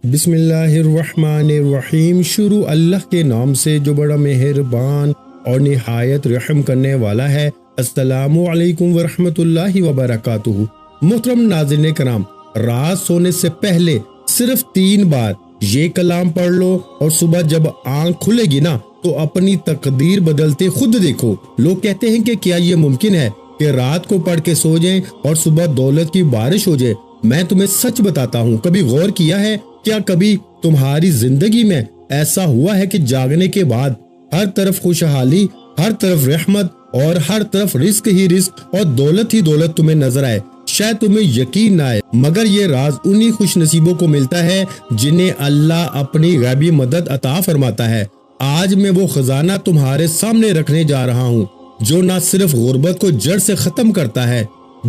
بسم اللہ الرحمن الرحیم۔ شروع اللہ کے نام سے جو بڑا مہربان اور نہایت رحم کرنے والا ہے۔ السلام علیکم ورحمۃ اللہ وبرکاتہ۔ محترم ناظرین کرام، رات سونے سے پہلے صرف 3 بار یہ کلام پڑھ لو اور صبح جب آنکھ کھلے گی نا تو اپنی تقدیر بدلتے خود دیکھو۔ لوگ کہتے ہیں کہ کیا یہ ممکن ہے کہ رات کو پڑھ کے سو جائیں اور صبح دولت کی بارش ہو جائے؟ میں تمہیں سچ بتاتا ہوں، کبھی غور کیا ہے؟ کیا کبھی تمہاری زندگی میں ایسا ہوا ہے کہ جاگنے کے بعد ہر طرف خوشحالی، ہر طرف رحمت اور ہر طرف رزق ہی رزق اور دولت ہی دولت تمہیں نظر آئے؟ شاید تمہیں یقین نہ آئے، مگر یہ راز انہی خوش نصیبوں کو ملتا ہے جنہیں اللہ اپنی غیبی مدد عطا فرماتا ہے۔ آج میں وہ خزانہ تمہارے سامنے رکھنے جا رہا ہوں جو نہ صرف غربت کو جڑ سے ختم کرتا ہے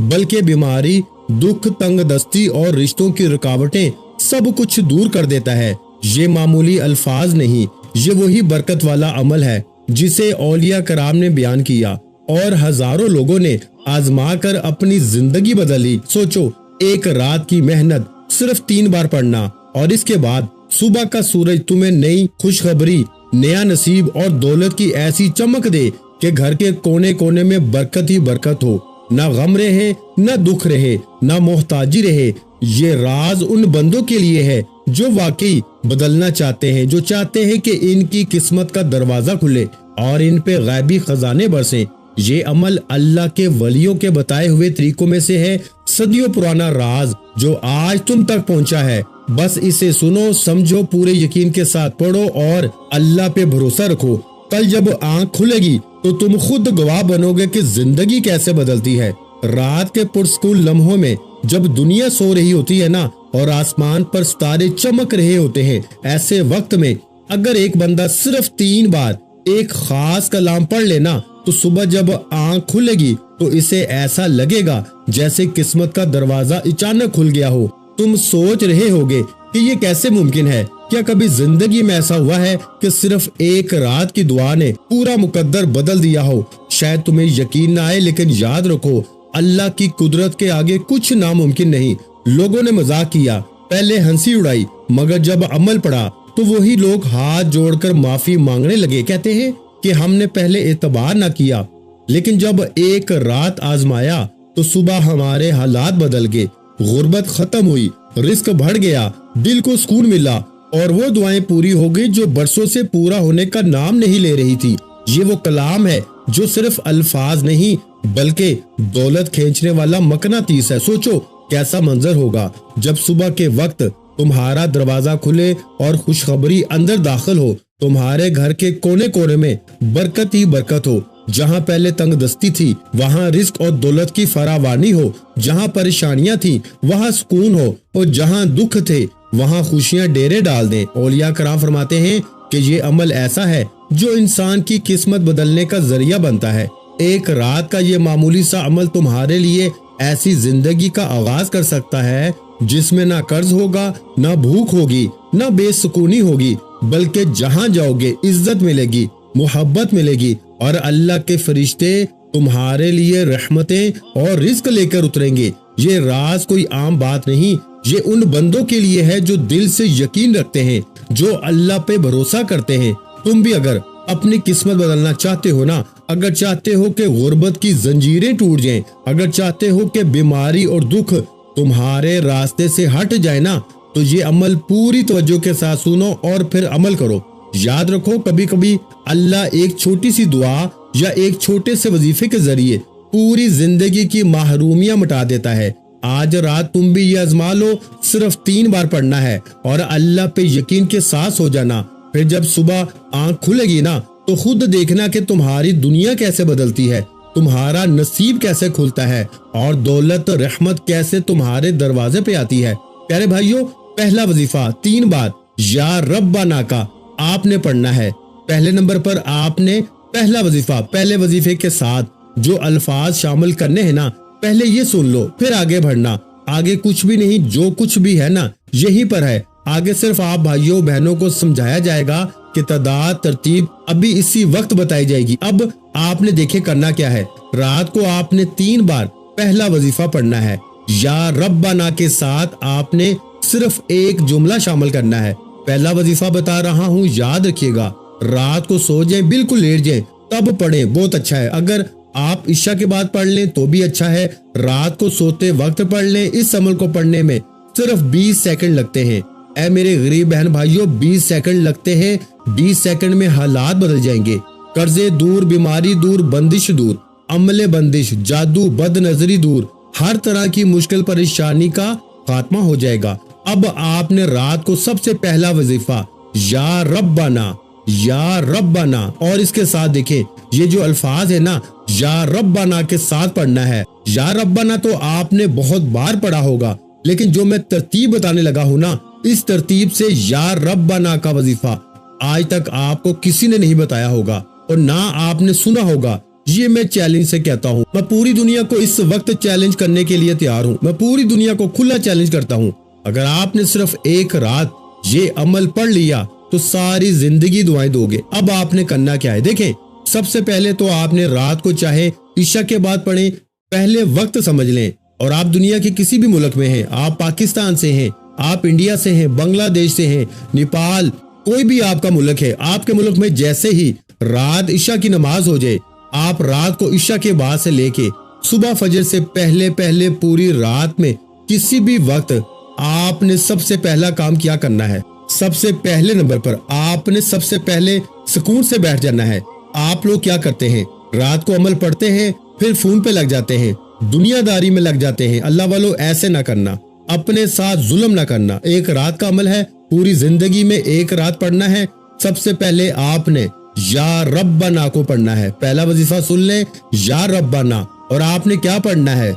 بلکہ بیماری، دکھ، تنگ دستی اور رشتوں کی رکاوٹیں سب کچھ دور کر دیتا ہے۔ یہ معمولی الفاظ نہیں، یہ وہی برکت والا عمل ہے جسے اولیاء کرام نے بیان کیا اور ہزاروں لوگوں نے آزما کر اپنی زندگی بدلی۔ سوچو، ایک رات کی محنت، صرف 3 بار پڑھنا، اور اس کے بعد صبح کا سورج تمہیں نئی خوشخبری، نیا نصیب اور دولت کی ایسی چمک دے کہ گھر کے کونے کونے میں برکت ہی برکت ہو، نہ غم رہے، نہ دکھ رہے، نہ محتاجی رہے۔ یہ راز ان بندوں کے لیے ہے جو واقعی بدلنا چاہتے ہیں، جو چاہتے ہیں کہ ان کی قسمت کا دروازہ کھلے اور ان پہ غیبی خزانے برسیں۔ یہ عمل اللہ کے ولیوں کے بتائے ہوئے طریقوں میں سے ہے، صدیوں پرانا راز جو آج تم تک پہنچا ہے۔ بس اسے سنو، سمجھو، پورے یقین کے ساتھ پڑھو اور اللہ پہ بھروسہ رکھو۔ کل جب آنکھ کھلے گی تو تم خود گواہ بنو گے کہ زندگی کیسے بدلتی ہے۔ رات کے پرسکون لمحوں میں جب دنیا سو رہی ہوتی ہے نا اور آسمان پر ستارے چمک رہے ہوتے ہیں، ایسے وقت میں اگر ایک بندہ صرف 3 بار ایک خاص کلام پڑھ لینا تو صبح جب آنکھ کھلے گی تو اسے ایسا لگے گا جیسے قسمت کا دروازہ اچانک کھل گیا ہو۔ تم سوچ رہے ہوگے کہ یہ کیسے ممکن ہے؟ کیا کبھی زندگی میں ایسا ہوا ہے کہ صرف ایک رات کی دعا نے پورا مقدر بدل دیا ہو؟ شاید تمہیں یقین نہ آئے، لیکن یاد رکھو، اللہ کی قدرت کے آگے کچھ ناممکن نہیں۔ لوگوں نے مذاق کیا، پہلے ہنسی اڑائی، مگر جب عمل پڑا تو وہی لوگ ہاتھ جوڑ کر معافی مانگنے لگے۔ کہتے ہیں کہ ہم نے پہلے اعتبار نہ کیا، لیکن جب ایک رات آزمایا تو صبح ہمارے حالات بدل گئے، غربت ختم ہوئی، رزق بڑھ گیا، دل کو سکون ملا، اور وہ دعائیں پوری ہو گئی جو برسوں سے پورا ہونے کا نام نہیں لے رہی تھی۔ یہ وہ کلام ہے جو صرف الفاظ نہیں بلکہ دولت کھینچنے والا مقناطیس ہے۔ سوچو کیسا منظر ہوگا جب صبح کے وقت تمہارا دروازہ کھلے اور خوشخبری اندر داخل ہو، تمہارے گھر کے کونے کونے میں برکت ہی برکت ہو۔ جہاں پہلے تنگ دستی تھی وہاں رزق اور دولت کی فراوانی ہو، جہاں پریشانیاں تھیں وہاں سکون ہو، اور جہاں دکھ تھے وہاں خوشیاں ڈیرے ڈال دیں۔ اولیاء کرام فرماتے ہیں کہ یہ عمل ایسا ہے جو انسان کی قسمت بدلنے کا ذریعہ بنتا ہے۔ ایک رات کا یہ معمولی سا عمل تمہارے لیے ایسی زندگی کا آغاز کر سکتا ہے جس میں نہ قرض ہوگا، نہ بھوک ہوگی، نہ بے سکونی ہوگی، بلکہ جہاں جاؤ گے عزت ملے گی، محبت ملے گی، اور اللہ کے فرشتے تمہارے لیے رحمتیں اور رزق لے کر اتریں گے۔ یہ راز کوئی عام بات نہیں، یہ ان بندوں کے لیے ہے جو دل سے یقین رکھتے ہیں، جو اللہ پہ بھروسہ کرتے ہیں۔ تم بھی اگر اپنی قسمت بدلنا چاہتے ہو نا، اگر چاہتے ہو کہ غربت کی زنجیریں ٹوٹ جائیں، اگر چاہتے ہو کہ بیماری اور دکھ تمہارے راستے سے ہٹ جائے نا، تو یہ عمل پوری توجہ کے ساتھ سنو اور پھر عمل کرو۔ یاد رکھو، کبھی کبھی اللہ ایک چھوٹی سی دعا یا ایک چھوٹے سے وظیفے کے ذریعے پوری زندگی کی محرومیاں مٹا دیتا ہے۔ آج رات تم بھی یہ آزما لو، صرف 3 بار پڑھنا ہے اور اللہ پہ یقین کے ساتھ سو جانا۔ پھر جب صبح آنکھ کھلے گی نا تو خود دیکھنا کہ تمہاری دنیا کیسے بدلتی ہے، تمہارا نصیب کیسے کھلتا ہے، اور دولت رحمت کیسے تمہارے دروازے پہ آتی ہے۔ پیارے بھائیوں، پہلا وظیفہ 3 بار یا ربنا کا آپ نے پڑھنا ہے۔ پہلے نمبر پر آپ نے پہلا وظیفہ، پہلے وظیفے کے ساتھ جو الفاظ شامل کرنے ہیں نا، پہلے یہ سن لو، پھر آگے بڑھنا۔ آگے کچھ بھی نہیں، جو کچھ بھی ہے نا یہیں پر ہے۔ آگے صرف آپ بھائیوں بہنوں کو سمجھایا جائے گا کہ تعداد ترتیب ابھی اسی وقت بتائی جائے گی۔ اب آپ نے دیکھے کرنا کیا ہے، رات کو آپ نے 3 بار پہلا وظیفہ پڑھنا ہے، یا ربنا کے ساتھ آپ نے صرف ایک جملہ شامل کرنا ہے۔ پہلا وظیفہ بتا رہا ہوں، یاد رکھیے گا، رات کو سو جائیں، بالکل لیٹ جائیں تب پڑھیں، بہت اچھا ہے۔ اگر آپ عشاء کے بعد پڑھ لیں تو بھی اچھا ہے، رات کو سوتے وقت پڑھ لیں۔ اس عمل کو پڑھنے میں صرف 20 سیکنڈ لگتے ہیں۔ اے میرے غریب بہن بھائیوں، 20 سیکنڈ لگتے ہیں، 20 سیکنڈ میں حالات بدل جائیں گے۔ قرضے دور، بیماری دور، بندش دور، عمل بندش، جادو، بد نظری دور، ہر طرح کی مشکل پریشانی کا خاتمہ ہو جائے گا۔ اب آپ نے رات کو سب سے پہلا وظیفہ یا ربنا، یا ربنا، اور اس کے ساتھ دیکھیں یہ جو الفاظ ہے نا، یا ربنا کے ساتھ پڑھنا ہے۔ یا ربنا تو آپ نے بہت بار پڑھا ہوگا، لیکن جو میں ترتیب بتانے لگا ہوں نا، اس ترتیب سے یا ربنا کا وظیفہ آج تک آپ کو کسی نے نہیں بتایا ہوگا اور نہ آپ نے سنا ہوگا۔ یہ میں چیلنج سے کہتا ہوں، میں پوری دنیا کو اس وقت چیلنج کرنے کے لیے تیار ہوں، میں پوری دنیا کو کھلا چیلنج کرتا ہوں۔ اگر آپ نے صرف ایک رات یہ عمل پڑھ لیا تو ساری زندگی دعائیں دو گے۔ اب آپ نے کرنا کیا ہے، دیکھیں سب سے پہلے تو آپ نے رات کو چاہے عشاء کے بعد پڑھیں، پہلے وقت سمجھ لیں، اور آپ دنیا کے کسی بھی ملک میں ہیں، آپ پاکستان سے ہیں، آپ انڈیا سے ہیں، بنگلہ دیش سے ہیں، نیپال، کوئی بھی آپ کا ملک ہے، آپ کے ملک میں جیسے ہی رات عشاء کی نماز ہو جائے، آپ رات کو عشاء کے بعد سے لے کے صبح فجر سے پہلے پوری رات میں کسی بھی وقت آپ نے سب سے پہلا کام کیا کرنا ہے، سب سے پہلے نمبر پر آپ نے سب سے پہلے سکون سے بیٹھ جانا ہے۔ آپ لوگ کیا کرتے ہیں، رات کو عمل پڑھتے ہیں، پھر فون پہ لگ جاتے ہیں، دنیا داری میں لگ جاتے ہیں۔ اللہ والوں ایسے نہ کرنا، اپنے ساتھ ظلم نہ کرنا۔ ایک رات کا عمل ہے، پوری زندگی میں ایک رات پڑھنا ہے۔ سب سے پہلے آپ نے یا ربنا کو پڑھنا ہے۔ پہلا وظیفہ سن لیں، یا ربنا، اور آپ نے کیا پڑھنا ہے،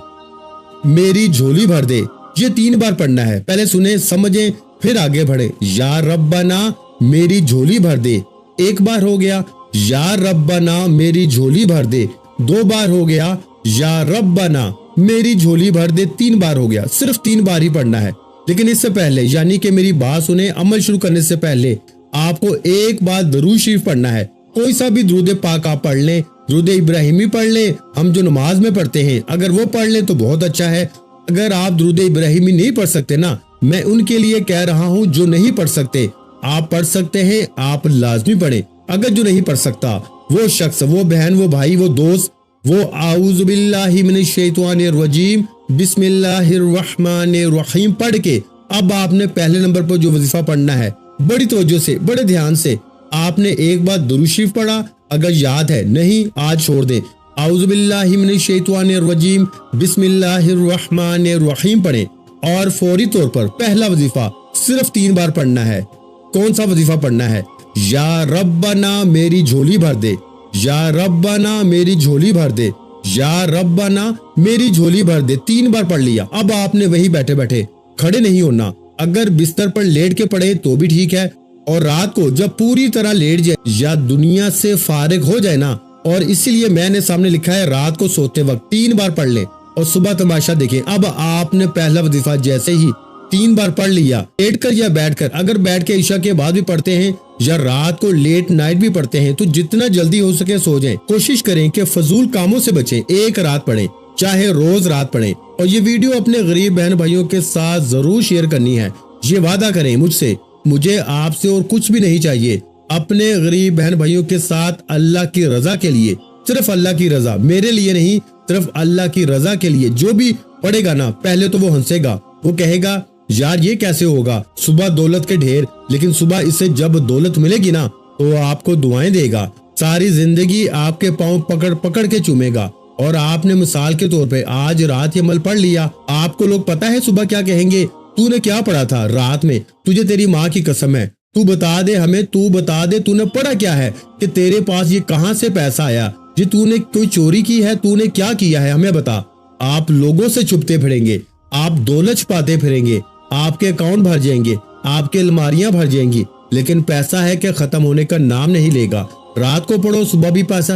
میری جھولی بھر دے، یہ 3 بار پڑھنا ہے۔ پہلے سنیں، سمجھیں، پھر آگے بڑھیں۔ یا ربنا میری جھولی بھر دے، 1 بار ہو گیا۔ یا ربنا میری جھولی بھر دے، 2 بار ہو گیا۔ یا ربنا میری جھولی بھر دے، 3 بار ہو گیا۔ صرف 3 بار ہی پڑھنا ہے، لیکن اس سے پہلے، یعنی کہ میری بات سنیں، عمل شروع کرنے سے پہلے آپ کو ایک بار درود شریف پڑھنا ہے۔ کوئی سا بھی درود پاک آپ پڑھ لیں، درود ابراہیمی پڑھ لیں، ہم جو نماز میں پڑھتے ہیں، اگر وہ پڑھ لیں تو بہت اچھا ہے۔ اگر آپ درود ابراہیمی نہیں پڑھ سکتے نا، میں ان کے لیے کہہ رہا ہوں جو نہیں پڑھ سکتے، آپ پڑھ سکتے ہیں، آپ لازمی پڑھیں۔ اگر جو نہیں پڑھ سکتا، وہ شخص، وہ بہن، وہ بھائی، وہ دوست، وہ اعوذ باللہ من الشیطان الرجیم بسم اللہ الرحمن الرحیم پڑھ کے اب آپ نے پہلے نمبر پر جو وظیفہ پڑھنا ہے، بڑی توجہ سے، بڑے دھیان سے آپ نے ایک بار درود شریف پڑھا، اگر یاد ہے، نہیں آج چھوڑ دیں، اعوذ باللہ من الشیطان الرجیم بسم اللہ الرحمن الرحیم پڑھیں، اور فوری طور پر پہلا وظیفہ صرف 3 بار پڑھنا ہے۔ کون سا وظیفہ پڑھنا ہے، یا ربنا میری جھولی بھر دے، یا ربنا میری جھولی بھر دے، یا ربنا میری جھولی بھر دے، 3 بار پڑھ لیا۔ اب آپ نے وہی بیٹھے بیٹھے، کھڑے نہیں ہونا، اگر بستر پر لیٹ کے پڑھے تو بھی ٹھیک ہے، اور رات کو جب پوری طرح لیٹ جائے یا دنیا سے فارغ ہو جائے نا، اور اسی لیے میں نے سامنے لکھا ہے رات کو سوتے وقت 3 بار پڑھ لیں اور صبح تماشا دیکھیں۔ اب آپ نے پہلا وظیفہ جیسے ہی 3 بار پڑھ لیا، لیٹ کر یا بیٹھ کر، اگر بیٹھ کے عشاء کے بعد بھی پڑھتے ہیں یا رات کو لیٹ نائٹ بھی پڑھتے ہیں تو جتنا جلدی ہو سکے سو جائیں۔ کوشش کریں کہ فضول کاموں سے بچیں، ایک رات پڑھیں، چاہے روز رات پڑھیں، اور یہ ویڈیو اپنے غریب بہن بھائیوں کے ساتھ ضرور شیئر کرنی ہے۔ یہ وعدہ کریں مجھ سے، مجھے آپ سے اور کچھ بھی نہیں چاہیے، اپنے غریب بہن بھائیوں کے ساتھ اللہ کی رضا کے لیے، صرف اللہ کی رضا، میرے لیے نہیں، صرف اللہ کی رضا کے لیے۔ جو بھی پڑھے گا نا، پہلے تو وہ ہنسے گا، وہ کہے گا یار یہ کیسے ہوگا، صبح دولت کے ڈھیر، لیکن صبح اسے جب دولت ملے گی نا تو آپ کو دعائیں دے گا، ساری زندگی آپ کے پاؤں پکڑ پکڑ کے چومے گا۔ اور آپ نے مثال کے طور پہ آج رات یہ عمل پڑھ لیا، آپ کو لوگ پتہ ہے صبح کیا کہیں گے، تو نے کیا پڑھا تھا رات میں، تجھے تیری ماں کی قسم ہے، تو بتا دے ہمیں، تو بتا دے تو نے پڑھا کیا ہے، کہ تیرے پاس یہ کہاں سے پیسہ آیا، یہ تو نے کوئی چوری کی ہے، تو نے کیا کیا ہے، ہمیں بتا۔ آپ لوگوں سے چھپتے پھریں گے، آپ دولت چھپاتے پھریں گے، آپ کے اکاؤنٹ بھر جائیں گے، آپ کے الماریاں بھر جائیں گی، لیکن پیسہ ہے کہ ختم ہونے کا نام نہیں لے گا۔ رات کو پڑھو صبح بھی پیسہ،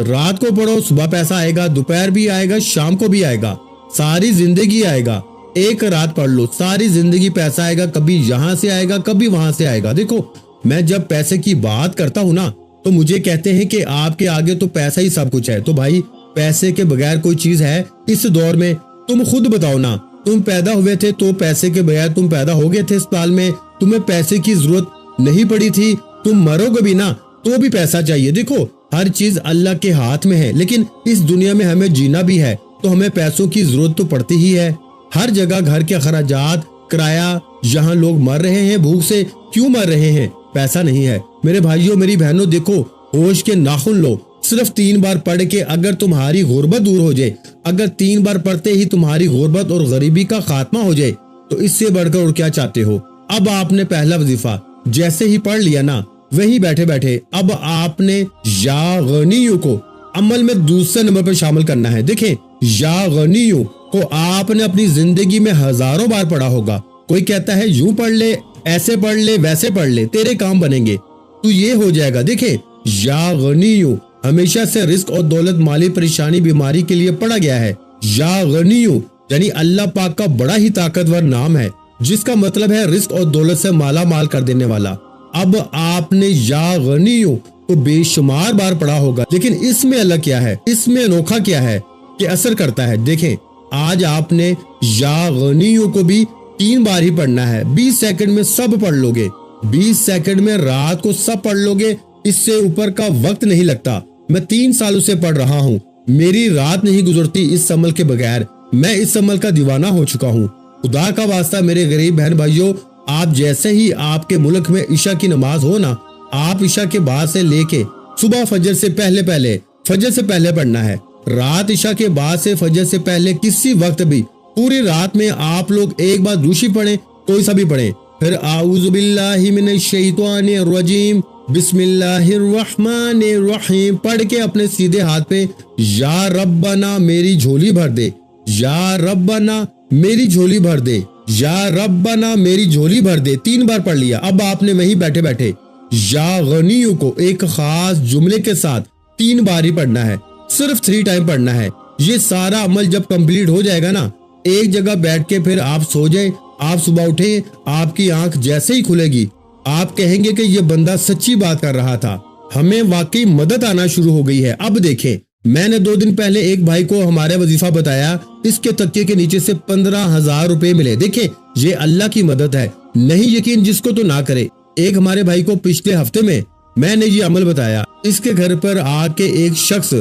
رات کو پڑھو صبح پیسہ آئے گا، دوپہر بھی آئے گا، شام کو بھی آئے گا، ساری زندگی آئے گا۔ ایک رات پڑھ لو، ساری زندگی پیسہ آئے گا، کبھی یہاں سے آئے گا، کبھی وہاں سے آئے گا۔ دیکھو میں جب پیسے کی بات کرتا ہوں نا تو مجھے کہتے ہیں کہ آپ کے آگے تو پیسہ ہی سب کچھ ہے، تو بھائی پیسے کے بغیر کوئی چیز ہے اس دور میں؟ تم خود بتاؤ نا، تم پیدا ہوئے تھے تو پیسے کے بغیر تم پیدا ہو گئے تھے اسپتال میں، تمہیں پیسے کی ضرورت نہیں پڑی تھی، تم مرو گے بھی نا تو بھی پیسہ چاہیے۔ دیکھو ہر چیز اللہ کے ہاتھ میں ہے، لیکن اس دنیا میں ہمیں جینا بھی ہے تو ہمیں پیسوں کی ضرورت تو پڑتی ہی ہے۔ ہر جگہ گھر کے اخراجات، کرایہ، یہاں لوگ مر رہے ہیں بھوک سے، کیوں مر رہے ہیں؟ پیسہ نہیں ہے۔ میرے بھائیوں میری بہنوں، دیکھو ہوش کے ناخن لو، صرف 3 بار پڑھ کے اگر تمہاری غربت دور ہو جائے، اگر 3 بار پڑھتے ہی تمہاری غربت اور غریبی کا خاتمہ ہو جائے تو اس سے بڑھ کر اور کیا چاہتے ہو؟ اب آپ نے پہلا وظیفہ جیسے ہی پڑھ لیا نا، وہی بیٹھے بیٹھے اب آپ نے یا غنیوں کو عمل میں دوسرے نمبر پر شامل کرنا ہے۔ دیکھیں یا غنیوں کو آپ نے اپنی زندگی میں ہزاروں بار پڑھا ہوگا۔ کوئی کہتا ہے یوں پڑھ لے، ایسے پڑھ لے، ویسے پڑھ لے، تیرے کام بنیں گے، تو یہ ہو جائے گا۔ دیکھیں یا غنیوں ہمیشہ سے رزق اور دولت، مالی پریشانی، بیماری کے لیے پڑھا گیا ہے۔ یا غنیوں یعنی اللہ پاک کا بڑا ہی طاقتور نام ہے جس کا مطلب ہے رزق اور دولت سے مالا مال کر دینے والا۔ اب آپ نے یا غنیوں کو بے شمار بار پڑھا ہوگا، لیکن اس میں الگ کیا ہے، اس میں انوکھا کیا ہے کہ اثر کرتا ہے۔ دیکھیں آج آپ نے یا غنیوں کو بھی 3 بار ہی پڑھنا ہے، 20 سیکنڈ میں سب پڑھ لو گے، 20 سیکنڈ میں رات کو سب پڑھ لو گے، اس سے اوپر کا وقت نہیں لگتا۔ میں 3 سالوں سے پڑھ رہا ہوں، میری رات نہیں گزرتی اس عمل کے بغیر، میں اس عمل کا دیوانہ ہو چکا ہوں۔ خدا کا واسطہ میرے غریب بہن بھائیوں، آپ جیسے ہی آپ کے ملک میں عشاء کی نماز ہو نا، آپ عشاء کے بعد سے لے کے صبح فجر سے پہلے پڑھنا ہے، رات عشاء کے بعد سے فجر سے پہلے کسی وقت بھی پوری رات میں آپ لوگ ایک بار دوشی پڑھیں، کوئی سا بھی پڑھیں، پھر اعوذ باللہ من الشیطان الرجیم بسم اللہ الرحمن الرحیم پڑھ کے اپنے سیدھے ہاتھ پہ یا ربنا میری جھولی بھر دے، یا ربنا میری جھولی بھر دے، یا ربنا میری جھولی بھر دے، 3 بار پڑھ لیا۔ اب آپ نے وہیں بیٹھے بیٹھے یا غنیوں کو ایک خاص جملے کے ساتھ 3 بار ہی پڑھنا ہے، صرف 3 ٹائم پڑھنا ہے۔ یہ سارا عمل جب کمپلیٹ ہو جائے گا نا، ایک جگہ بیٹھ کے پھر آپ سو جائیں، آپ صبح اٹھیں، آپ کی آنکھ جیسے ہی کھلے گی آپ کہیں گے کہ یہ بندہ سچی بات کر رہا تھا، ہمیں واقعی مدد آنا شروع ہو گئی ہے۔ اب دیکھیں میں نے 2 دن پہلے ایک بھائی کو ہمارے وظیفہ بتایا، اس کے تکیے کے نیچے سے 15,000 روپے ملے۔ دیکھیں یہ اللہ کی مدد ہے، نہیں یقین جس کو تو نہ کرے۔ ایک ہمارے بھائی کو پچھلے ہفتے میں نے یہ عمل بتایا، اس کے گھر پر آ کے ایک شخص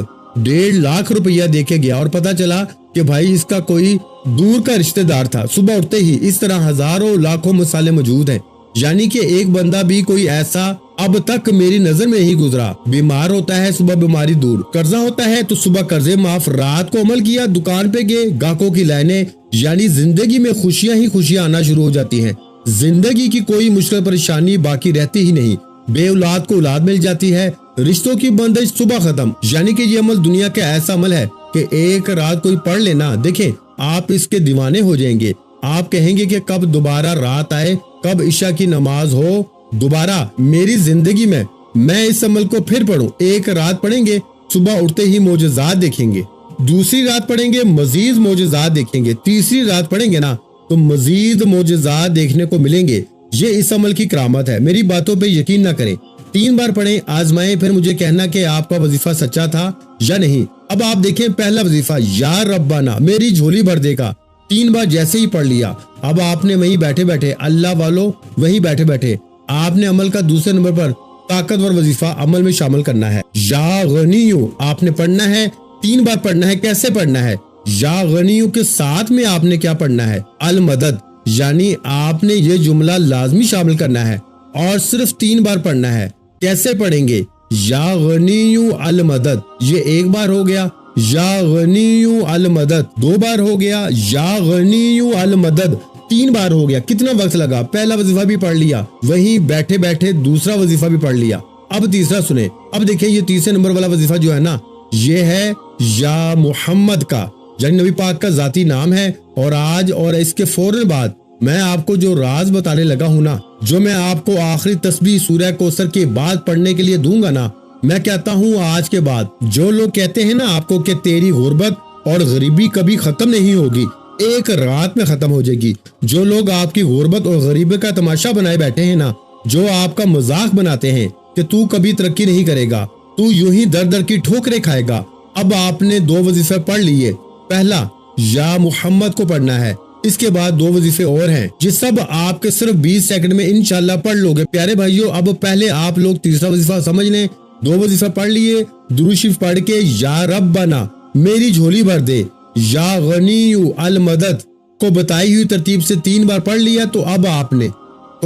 1.5 لاکھ روپیہ دے کے گیا اور پتا چلا کہ بھائی اس کا کوئی دور کا رشتہ دار تھا۔ صبح اٹھتے ہی اس طرح ہزاروں لاکھوں مسئلے موجود ہیں، یعنی کہ ایک بندہ بھی کوئی ایسا اب تک میری نظر میں نہیں گزرا۔ بیمار ہوتا ہے صبح بیماری دور، قرضہ ہوتا ہے تو صبح قرضے معاف، رات کو عمل کیا، دکان پہ گئے، گاہکوں کی لائنیں، یعنی زندگی میں خوشیاں ہی خوشیاں آنا شروع ہو جاتی ہیں، زندگی کی کوئی مشکل پریشانی باقی رہتی ہی نہیں، بے اولاد کو اولاد مل جاتی ہے، رشتوں کی بندش صبح ختم۔ یعنی کہ یہ عمل دنیا کا ایسا عمل ہے کہ ایک رات کوئی پڑھ لینا، دیکھیں آپ اس کے دیوانے ہو جائیں گے۔ آپ کہیں گے کہ کب دوبارہ رات آئے، کب عشاء کی نماز ہو دوبارہ میری زندگی میں اس عمل کو پھر پڑھوں۔ ایک رات پڑھیں گے، صبح اٹھتے ہی معجزات دیکھیں گے، دوسری رات پڑھیں گے مزید معجزات دیکھیں گے، تیسری رات پڑھیں گے نا تو مزید معجزات دیکھنے کو ملیں گے۔ یہ اس عمل کی کرامت ہے، میری باتوں پہ یقین نہ کریں، 3 بار پڑھیں، آزمائیں، پھر مجھے کہنا کہ آپ کا وظیفہ سچا تھا یا نہیں۔ اب آپ دیکھیں پہلا وظیفہ یا ربنا میری جھولی بھر دے گا، 3 بار جیسے ہی پڑھ لیا، اب آپ نے وہیں بیٹھے بیٹھے اللہ والوں وہیں بیٹھے بیٹھے آپ نے عمل کا دوسرے نمبر پر طاقتور وظیفہ عمل میں شامل کرنا ہے۔ یا غنیوں آپ نے پڑھنا ہے، 3 بار پڑھنا ہے۔ کیسے پڑھنا ہے؟ یا غنیوں کے ساتھ میں آپ نے کیا پڑھنا ہے؟ المدد، یعنی آپ نے یہ جملہ لازمی شامل کرنا ہے اور صرف 3 بار پڑھنا ہے۔ کیسے پڑھیں گے؟ یا غنیوں المدد، یہ 1 بار ہو گیا، یا غنیوں المدد 2 بار ہو گیا، یا غنیوں المدد 3 بار ہو گیا۔ کتنا وقت لگا؟ پہلا وظیفہ بھی پڑھ لیا، وہیں بیٹھے بیٹھے دوسرا وظیفہ بھی پڑھ لیا۔ اب تیسرا سنیں، اب دیکھیں یہ تیسرے نمبر والا وظیفہ جو ہے نا، یہ ہے یا محمد کا، یعنی نبی پاک کا ذاتی نام ہے۔ اور آج اور اس کے فوراً بعد میں آپ کو جو راز بتانے لگا ہوں نا، جو میں آپ کو آخری تسبیح سورہ کوثر کے بعد پڑھنے کے لیے دوں گا نا، میں کہتا ہوں آج کے بعد جو لوگ کہتے ہیں نا آپ کو کہ تیری غربت اور غریبی کبھی ختم نہیں ہوگی، ایک رات میں ختم ہو جائے گی۔ جو لوگ آپ کی غربت اور غریبی کا تماشا بنائے بیٹھے ہیں نا، جو آپ کا مذاق بناتے ہیں کہ تو کبھی ترقی نہیں کرے گا، تو یوں ہی در در کی ٹھوکریں کھائے گا۔ اب آپ نے 2 وظیفے پڑھ لیے، پہلا یا محمد کو پڑھنا ہے اس کے بعد 2 وظیفے اور ہیں، یہ سب آپ کے صرف 20 سیکنڈ میں انشاءاللہ پڑھ لوگے۔ پیارے بھائیو، اب پہلے آپ لوگ تیسرا وظیفہ سمجھ لیں۔ 2 وظیفہ پڑھ لیے، درود شریف پڑھ کے یا ربنا میری جھولی بھر دے، یا غنی المدد کو بتائی ہوئی ترتیب سے 3 بار پڑھ لیا، تو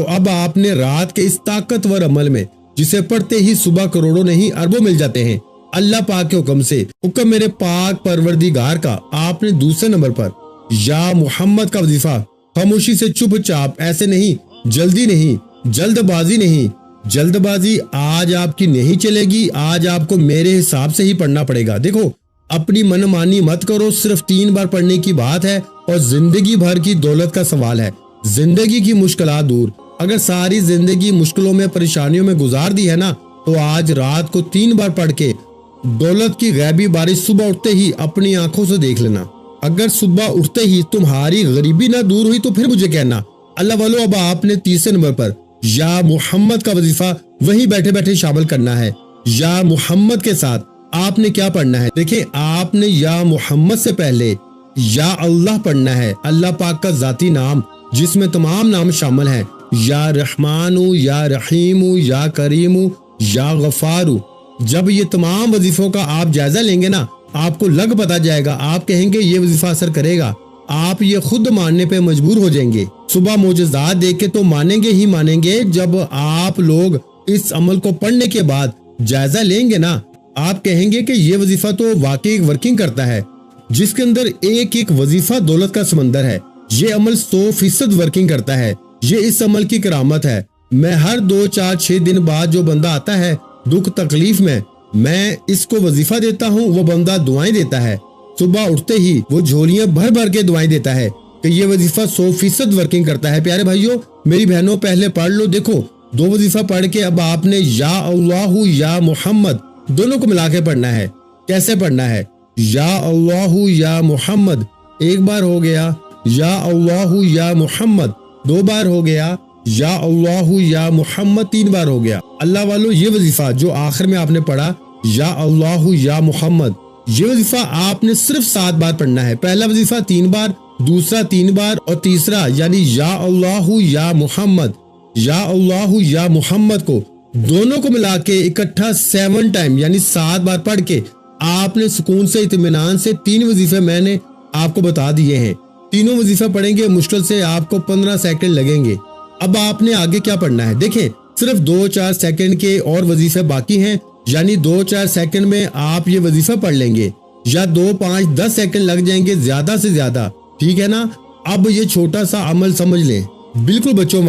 اب آپ نے رات کے اس طاقتور عمل میں جسے پڑھتے ہی صبح کروڑوں نہیں اربوں مل جاتے ہیں، اللہ پاک کے حکم سے، حکم میرے پاک پروردگار کا، آپ نے دوسرے نمبر پر یا محمد کا وظیفہ خاموشی سے چپ چاپ، ایسے نہیں، جلدی نہیں، جلد بازی نہیں، جلد بازی آج آپ کی نہیں چلے گی، آج آپ کو میرے حساب سے ہی پڑھنا پڑے گا۔ دیکھو، اپنی من مانی مت کرو، صرف 3 بار پڑھنے کی بات ہے اور زندگی بھر کی دولت کا سوال ہے، زندگی کی مشکلات دور۔ اگر ساری زندگی مشکلوں میں پریشانیوں میں گزار دی ہے نا، تو آج رات کو 3 بار پڑھ کے دولت کی غیبی بارش صبح اٹھتے ہی اپنی آنکھوں سے دیکھ لینا۔ اگر صبح اٹھتے ہی تمہاری غریبی نہ دور ہوئی تو پھر مجھے کہنا۔ اللہ والو، اب آپ نے تیسرے نمبر پر یا محمد کا وظیفہ وہی بیٹھے بیٹھے شامل کرنا ہے۔ یا محمد کے ساتھ آپ نے کیا پڑھنا ہے؟ دیکھیں، آپ نے یا محمد سے پہلے یا اللہ پڑھنا ہے، اللہ پاک کا ذاتی نام جس میں تمام نام شامل ہیں، یا رحمان، یا رحیم، یا کریم، یا غفار۔ جب یہ تمام وظیفوں کا آپ جائزہ لیں گے نا، آپ کو لگ پتا جائے گا، آپ کہیں گے یہ وظیفہ اثر کرے گا، آپ یہ خود ماننے پہ مجبور ہو جائیں گے۔ صبح معجزات دیکھ کے تو مانیں گے ہی مانیں گے، جب آپ لوگ اس عمل کو پڑھنے کے بعد جائزہ لیں گے نا، آپ کہیں گے کہ یہ وظیفہ تو واقعی ورکنگ کرتا ہے، جس کے اندر ایک ایک وظیفہ دولت کا سمندر ہے۔ یہ عمل 100% ورکنگ کرتا ہے، یہ اس عمل کی کرامت ہے۔ میں ہر 2 4 6 دن بعد جو بندہ آتا ہے دکھ تکلیف میں اس کو وظیفہ دیتا ہوں، وہ بندہ دعائیں دیتا ہے، صبح اٹھتے ہی وہ جھولیاں بھر بھر کے دعائیں دیتا ہے کہ یہ وظیفہ 100% ورکنگ کرتا ہے۔ پیارے بھائیوں، میری بہنوں، پہلے پڑھ لو۔ دیکھو، 2 وظیفہ پڑھ کے اب آپ نے یا اللہ یا محمد دونوں کو ملا کے پڑھنا ہے۔ کیسے پڑھنا ہے؟ یا اللہ یا محمد 1 بار ہو گیا، یا اللہ یا محمد 2 بار ہو گیا، یا اللہ یا محمد 3 بار ہو گیا۔ اللہ والو، یہ وظیفہ جو آخر میں آپ نے پڑھا یا اللہ یا محمد، یہ وظیفہ آپ نے صرف 7 بار پڑھنا ہے۔ پہلا وظیفہ 3 بار، دوسرا 3 بار، اور تیسرا یعنی یا اللہ یا محمد، یا اللہ یا محمد کو دونوں کو ملا کے اکٹھا 7 ٹائم یعنی 7 بار پڑھ کے آپ نے سکون سے اطمینان سے 3 وظیفے میں نے آپ کو بتا دیے ہیں۔ تینوں وظیفہ پڑھیں گے، مشکل سے آپ کو 15 سیکنڈ لگیں گے۔ اب آپ نے آگے کیا پڑھنا ہے؟ دیکھیں، صرف 2 4 سیکنڈ کے اور وظیفے باقی ہیں، یعنی 2 4 سیکنڈ میں آپ یہ وظیفہ پڑھ لیں گے، یا 2 5 10 سیکنڈ لگ جائیں گے زیادہ سے زیادہ، ٹھیک ہے نا؟ اب یہ چھوٹا سا عمل سمجھ لیں، بالکل بچوں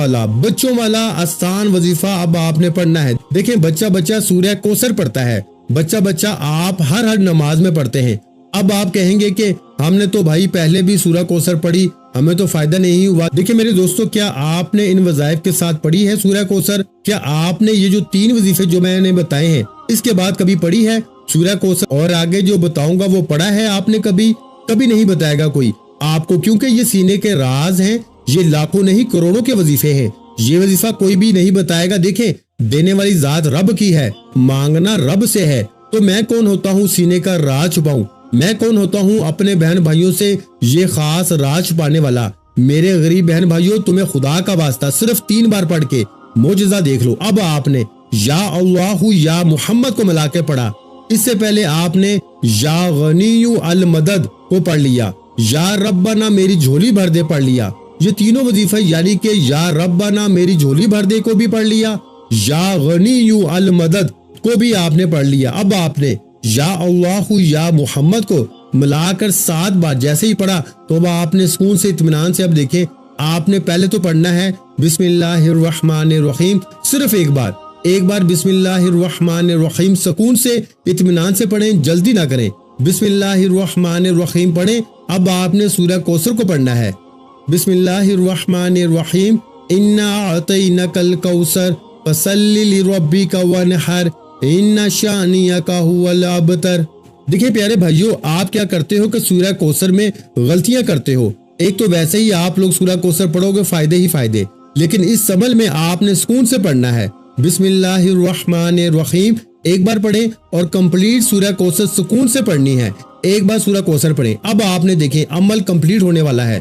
والا آسان وظیفہ اب آپ نے پڑھنا ہے۔ دیکھیں، بچہ سورہ کوثر پڑھتا ہے، بچہ آپ ہر نماز میں پڑھتے ہیں۔ اب آپ کہیں گے کہ ہم نے تو بھائی پہلے بھی سورہ کوثر پڑھی، ہمیں تو فائدہ نہیں ہوا۔ دیکھیں میرے دوستو، کیا آپ نے ان وظائف کے ساتھ پڑھی ہے سورہ کوثر؟ کیا آپ نے یہ جو 3 وظیفے جو میں نے بتائے ہیں اس کے بعد کبھی پڑھی ہے سورہ کوثر؟ اور آگے جو بتاؤں گا وہ پڑھا ہے آپ نے کبھی نہیں بتائے گا کوئی آپ کو، کیونکہ یہ سینے کے راز ہیں، یہ لاکھوں نہیں کروڑوں کے وظیفے ہیں، یہ وظیفہ کوئی بھی نہیں بتائے گا۔ دیکھیں، دینے والی ذات رب کی ہے، مانگنا رب سے ہے، تو میں کون ہوتا ہوں سینے کا راز چھپاؤں؟ میں کون ہوتا ہوں اپنے بہن بھائیوں سے یہ خاص راز چھپانے والا؟ میرے غریب بہن بھائیوں، تمہیں خدا کا واسطہ صرف 3 بار پڑھ کے معجزہ دیکھ لو۔ اب آپ نے یا اللہ یا محمد کو ملا کے پڑھا، اس سے پہلے آپ نے یا غنی المدد کو پڑھ لیا، یا ربنا میری جھولی بھر دے پڑھ لیا۔ یہ تینوں وظیفہ یعنی کہ یا ربنا میری جھولی بھر دے کو بھی پڑھ لیا، یا غنی المدد کو بھی آپ نے پڑھ لیا۔ اب آپ نے یا اللہ یا محمد کو ملا کر 7 بار جیسے ہی پڑھا تو اب آپ نے سکون سے اطمینان سے، اب دیکھیں، آپ نے پہلے تو پڑھنا ہے بسم اللہ الرحمن الرحیم، صرف ایک بار بسم اللہ الرحمن الرحیم سکون سے اطمینان سے پڑھیں، جلدی نہ کریں۔ بسم اللہ الرحمن الرحیم پڑھیں۔ اب آپ نے سورہ کوثر کو پڑھنا ہے، بسم اللہ الرحمن الرحیم، انا اعطینک الکوثر فصلی لربک وانحر ان شانیک هو الابتر۔ دیکھیں پیارے بھائیوں، آپ کیا کرتے ہو کہ سورہ کوثر میں غلطیاں کرتے ہو۔ ایک تو ویسے ہی آپ لوگ سورہ کوثر پڑھو گے فائدے ہی فائدے، لیکن اس عمل میں آپ نے سکون سے پڑھنا ہے۔ بسم اللہ الرحمن الرحیم 1 بار پڑھیں اور کمپلیٹ سورہ کوثر سکون سے پڑھنی ہے۔ 1 بار سورہ کوثر پڑھیں۔ اب آپ نے دیکھیں عمل کمپلیٹ ہونے والا ہے۔